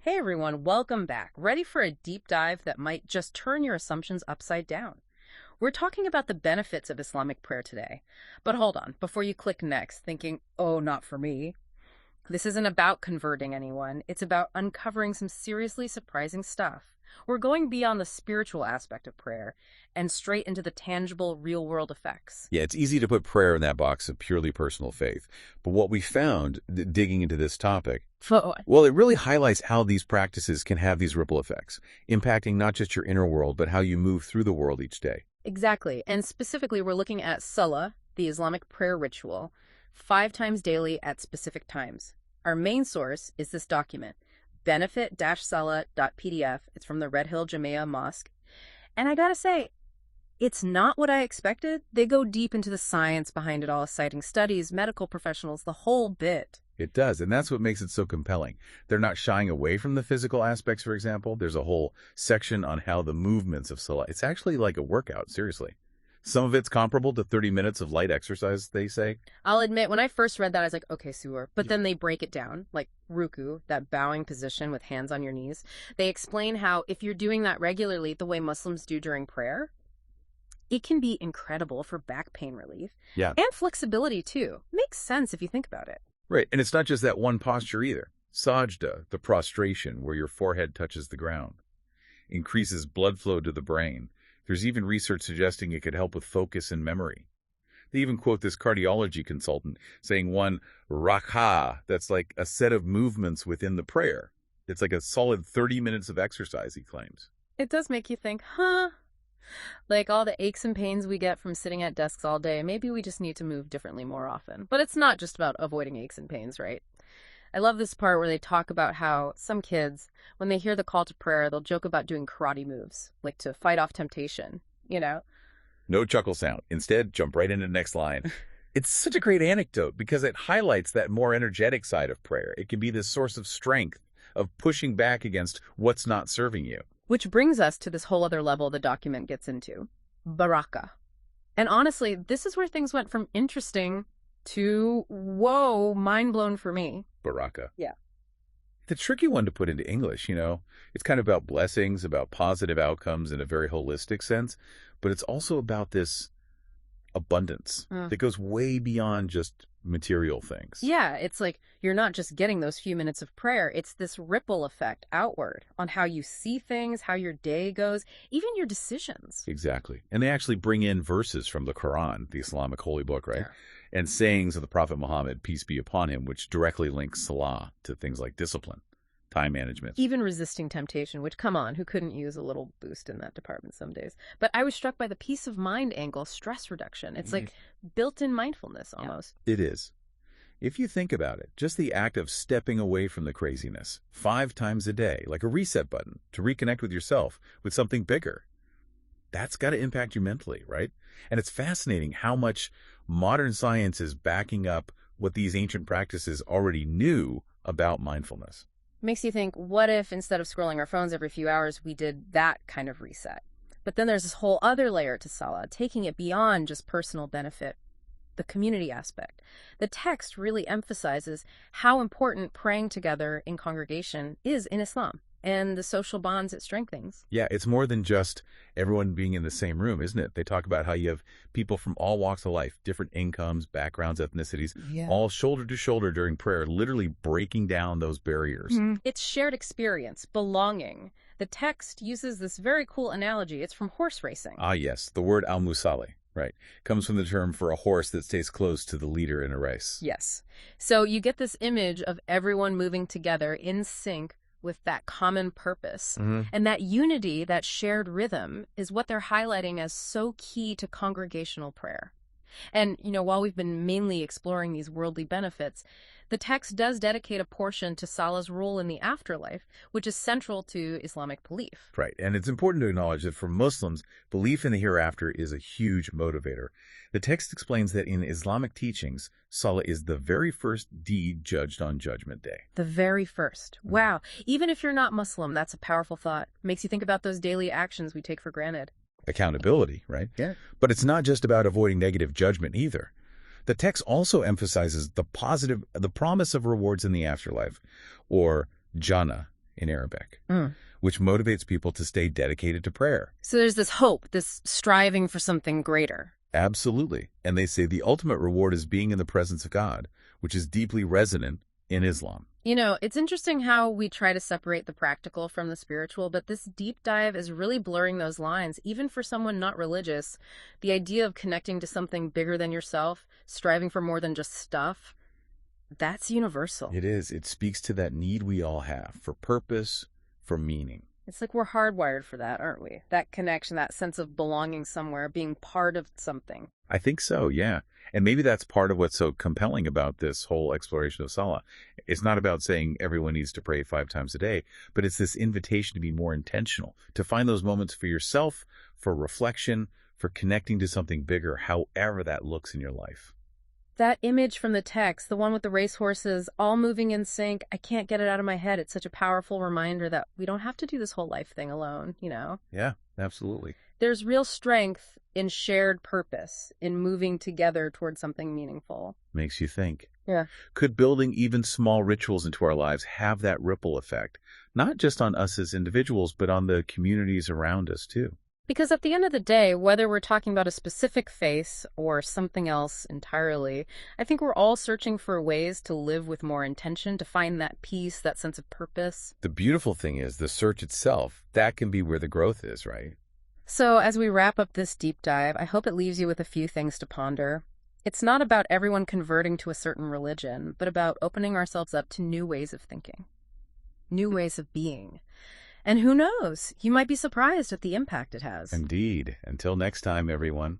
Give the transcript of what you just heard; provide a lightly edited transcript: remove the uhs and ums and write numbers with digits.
Hey everyone, welcome back. Ready for a deep dive that might just turn your assumptions upside down? We're talking about the benefits of Islamic prayer today. But hold on, before you click next, thinking, oh, not for me. This isn't about converting anyone. It's about uncovering some seriously surprising stuff. We're going beyond the spiritual aspect of prayer and straight into the tangible, real-world effects. Yeah, it's easy to put prayer in that box of purely personal faith. But what we found digging into this topic, well, it really highlights how these practices can have these ripple effects, impacting not just your inner world, but how you move through the world each day. Exactly. And specifically, we're looking at Salat, the Islamic prayer ritual, 5 times daily at specific times. Our main source is this document, benefit-salat.pdf. It's from the Red Hill Jamia Mosque. And I gotta say, it's not what I expected. They go deep into the science behind it all, citing studies, medical professionals, the whole bit. It does, and that's what makes it so compelling. They're not shying away from the physical aspects, for example. There's a whole section on how the movements of Salat. It's actually like a workout, seriously. Some of it's comparable to 30 minutes of light exercise, they say. I'll admit, when I first read that, I was like, okay, Suor. But then they break it down, like ruku, that bowing position with hands on your knees. They explain how if you're doing that regularly, the way Muslims do during prayer, it can be incredible for back pain relief. Yeah. And flexibility, too. Makes sense if you think about it. Right, and it's not just that one posture either. Sajda, the prostration where your forehead touches the ground, increases blood flow to the brain. There's even research suggesting it could help with focus and memory. They even quote this cardiology consultant saying one rak'ah, that's like a set of movements within the prayer. It's like a solid 30 minutes of exercise, he claims. It does make you think, huh? Like all the aches and pains we get from sitting at desks all day, maybe we just need to move differently more often. But it's not just about avoiding aches and pains, right? I love this part where they talk about how some kids, when they hear the call to prayer, they'll joke about doing karate moves, like to fight off temptation, you know? No chuckle sound. Instead, jump right into the next line. It's such a great anecdote because it highlights that more energetic side of prayer. It can be this source of strength, of pushing back against what's not serving you. Which brings us to this whole other level the document gets into, barakah. And honestly, this is where things went from interesting to, whoa, mind blown for me. Barakah. Yeah. The tricky one to put into English, you know. It's kind of about blessings, about positive outcomes in a very holistic sense, but it's also about this abundance that goes way beyond just material things. Yeah, it's like you're not just getting those few minutes of prayer. It's this ripple effect outward on how you see things, how your day goes, even your decisions. Exactly. And they actually bring in verses from the Quran, the Islamic holy book, right? Yeah. And sayings of the Prophet Muhammad, peace be upon him, which directly links Salah to things like discipline, time management. Even resisting temptation, which, come on, who couldn't use a little boost in that department some days? But I was struck by the peace of mind angle, stress reduction. It's like built-in mindfulness almost. Yeah. It is. If you think about it, just the act of stepping away from the craziness 5 times a day, like a reset button to reconnect with yourself, with something bigger, that's got to impact you mentally, right? And it's fascinating how much modern science is backing up what these ancient practices already knew about mindfulness. Makes you think, what if instead of scrolling our phones every few hours, we did that kind of reset? But then there's this whole other layer to Salah, taking it beyond just personal benefit, the community aspect. The text really emphasizes how important praying together in congregation is in Islam and the social bonds it strengthens. Yeah, it's more than just everyone being in the same room, isn't it? They talk about how you have people from all walks of life, different incomes, backgrounds, ethnicities, all shoulder to shoulder during prayer, literally breaking down those barriers. It's shared experience, belonging. The text uses this very cool analogy. It's from horse racing. Ah, yes, the word al-musali. Right. Comes from the term for a horse that stays close to the leader in a race. Yes. So you get this image of everyone moving together in sync with that common purpose. And that unity, that shared rhythm, is what they're highlighting as so key to congregational prayer. And, you know, while we've been mainly exploring these worldly benefits, the text does dedicate a portion to Salah's role in the afterlife, which is central to Islamic belief. Right. And it's important to acknowledge that for Muslims, belief in the hereafter is a huge motivator. The text explains that in Islamic teachings, Salah is the very first deed judged on Judgment Day. The very first. Wow. Even if you're not Muslim, that's a powerful thought. Makes you think about those daily actions we take for granted. Accountability, right? Yeah. But it's not just about avoiding negative judgment either. The text also emphasizes the promise of rewards in the afterlife, or Jannah, in Arabic, Mm. which motivates people to stay dedicated to prayer. So there's this hope, this striving for something greater. Absolutely. And they say the ultimate reward is being in the presence of God, which is deeply resonant in Islam. You know, it's interesting how we try to separate the practical from the spiritual, but this deep dive is really blurring those lines. Even for someone not religious, the idea of connecting to something bigger than yourself, striving for more than just stuff, that's universal. It is. It speaks to that need we all have for purpose, for meaning. It's like we're hardwired for that, aren't we? That connection, that sense of belonging somewhere, being part of something. I think so, yeah. And maybe that's part of what's so compelling about this whole exploration of Salah. It's not about saying everyone needs to pray 5 times a day, but it's this invitation to be more intentional, to find those moments for yourself, for reflection, for connecting to something bigger, however that looks in your life. That image from the text, the one with the racehorses all moving in sync, I can't get it out of my head. It's such a powerful reminder that we don't have to do this whole life thing alone, you know? Yeah, absolutely. There's real strength in shared purpose, in moving together towards something meaningful. Makes you think. Yeah. Could building even small rituals into our lives have that ripple effect, not just on us as individuals, but on the communities around us too? Because at the end of the day, whether we're talking about a specific faith or something else entirely, I think we're all searching for ways to live with more intention, to find that peace, that sense of purpose. The beautiful thing is the search itself, that can be where the growth is, right? So as we wrap up this deep dive, I hope it leaves you with a few things to ponder. It's not about everyone converting to a certain religion, but about opening ourselves up to new ways of thinking, new ways of being. And who knows, you might be surprised at the impact it has. Indeed. Until next time, everyone.